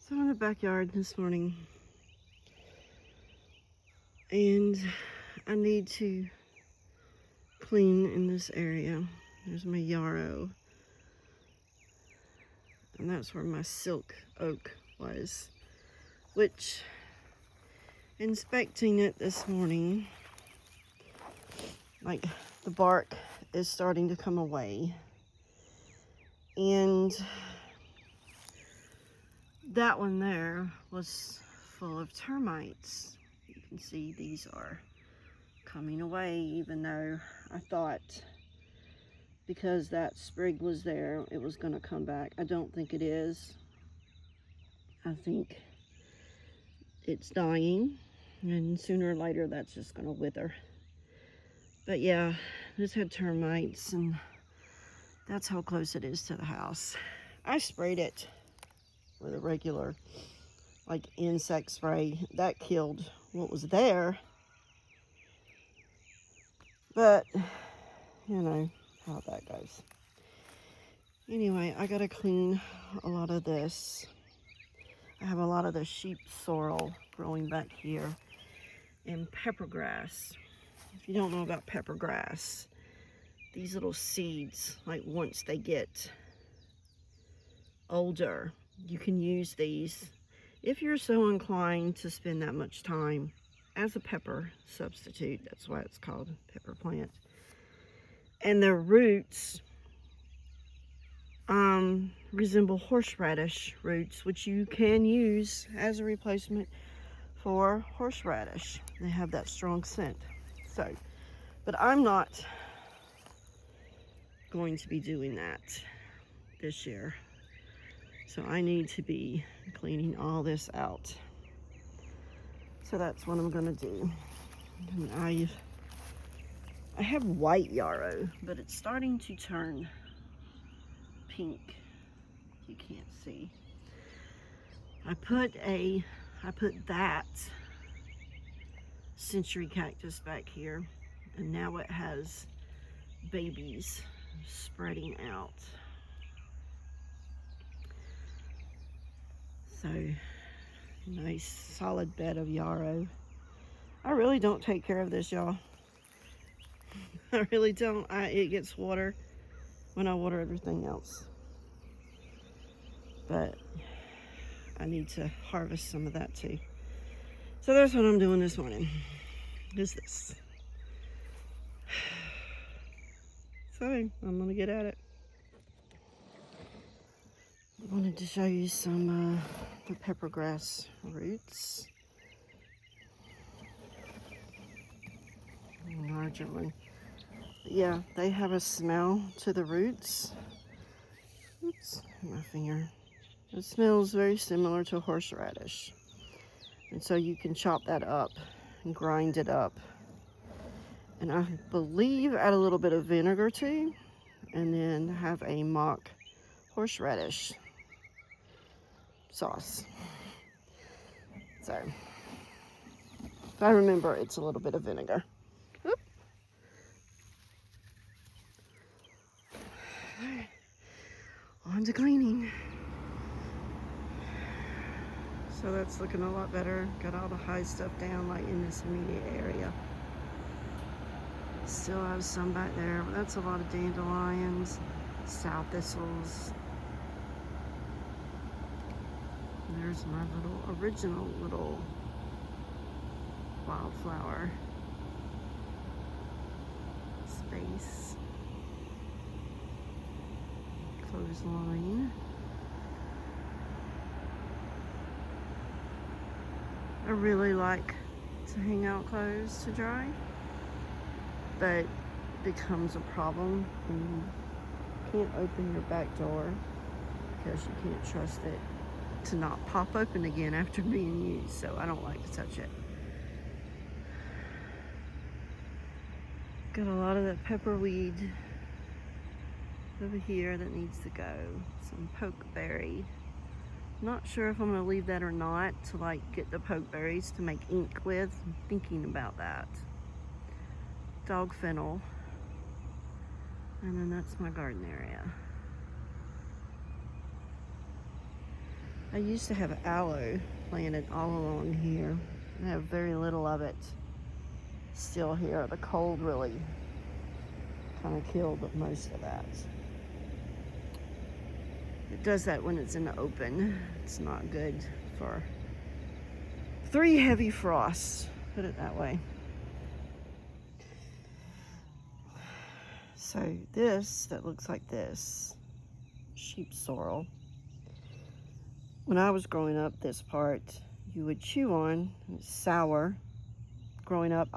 So I'm in the backyard this morning, and I need to clean in this area. There's my yarrow, and that's where my silk oak was, which, inspecting it this morning, like, the bark is starting to come away, and that one there was full of termites. You can see these are coming away, even though I thought because that sprig was there it was going to come back. I don't think it is. I think it's dying, and sooner or later that's just going to wither. But yeah, this had termites, and that's how close it is to the house. I sprayed it with a regular, like, insect spray. That killed what was there, but you know how that goes. Anyway, I gotta clean a lot of this. I have a lot of the sheep sorrel growing back here, and pepper grass. If you don't know about pepper grass, these little seeds, like, once they get older, you can use these if you're so inclined to spend that much time as a pepper substitute. That's why it's called pepper plant. And their roots resemble horseradish roots, which you can use as a replacement for horseradish. They have that strong scent. So, but I'm not going to be doing that this year. So I need to be cleaning all this out. So that's what I'm gonna do. And I have white yarrow, but it's starting to turn pink. You can't see. I put that century cactus back here, and now it has babies spreading out. So, nice solid bed of yarrow. I really don't take care of this, y'all. I really don't. It gets water when I water everything else. But I need to harvest some of that too. So that's what I'm doing this morning, is this. So I'm gonna get at it. I wanted to show you some the pepper grass roots. A larger one. But yeah, they have a smell to the roots. Oops, my finger. It smells very similar to horseradish. And so you can chop that up and grind it up. And I believe add a little bit of vinegar too, and then have a mock horseradish sauce. So, if I remember, it's a little bit of vinegar. Oop. On to cleaning. So that's looking a lot better. Got all the high stuff down, like in this immediate area. Still have some back there, but that's a lot of dandelions, sow thistles. And there's my original little wildflower space. Clothesline. I really like to hang out clothes to dry, but it becomes a problem when you can't open your back door because you can't trust it to not pop open again after being used. So I don't like to touch it. Got a lot of that pepper weed over here that needs to go. Some pokeberry. Not sure if I'm going to leave that or not to, like, get the pokeberries to make ink with. I'm thinking about that. Dog fennel. And then that's my garden area. I used to have aloe planted all along here. I have very little of it still here. The cold really kind of killed most of that. It does that when it's in the open. It's not good for 3 heavy frosts, put it that way. So this, that looks like this, sheep sorrel. When I was growing up, this part you would chew on. It's sour. Growing up,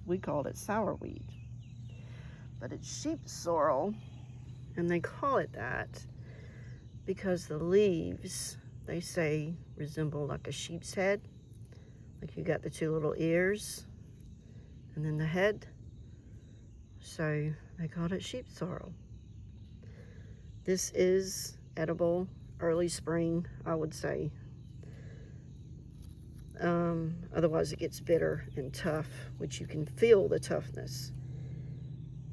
we called it sourweed. But it's sheep sorrel, and they call it that because the leaves, they say, resemble like a sheep's head. Like you got the 2 little ears and then the head. So they called it sheep sorrel. This is edible early spring, I would say. Otherwise it gets bitter and tough, which you can feel the toughness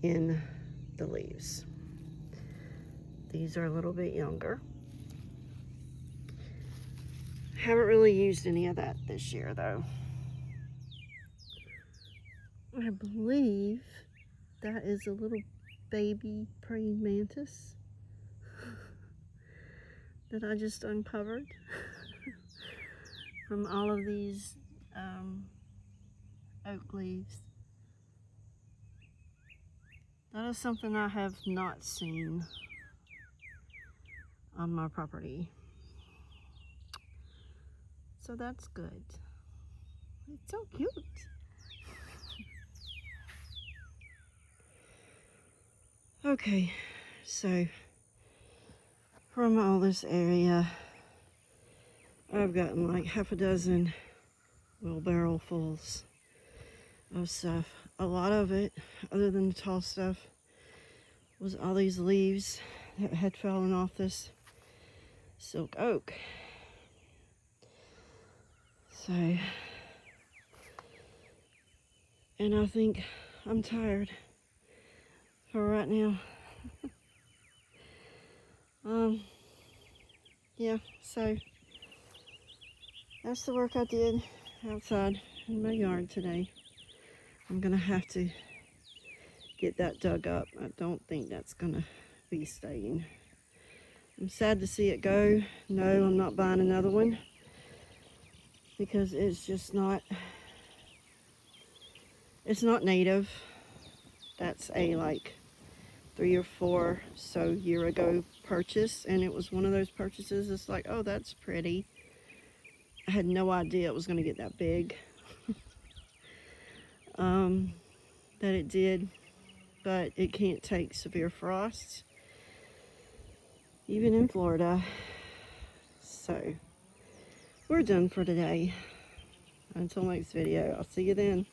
in the leaves. These are a little bit younger. Haven't really used any of that this year though. I believe that is a little baby praying mantis that I just uncovered from all of these oak leaves. That is something I have not seen on my property. So that's good. It's so cute. Okay, so from all this area, I've gotten like half a dozen wheelbarrow fulls of stuff. A lot of it, other than the tall stuff, was all these leaves that had fallen off this silk oak. So, and I think I'm tired for right now. Yeah, so that's the work I did outside in my yard today. I'm gonna have to get that dug up. I don't think that's gonna be staying. I'm sad to see it go. No, I'm not buying another one because it's just not, it's not native. That's a like 3 or 4 so year ago purchase, and it was one of those purchases it's like, oh, that's pretty. I had no idea it was going to get that big. That it did, but it can't take severe frosts even in Florida. So we're done for today. Until next video, I'll see you then.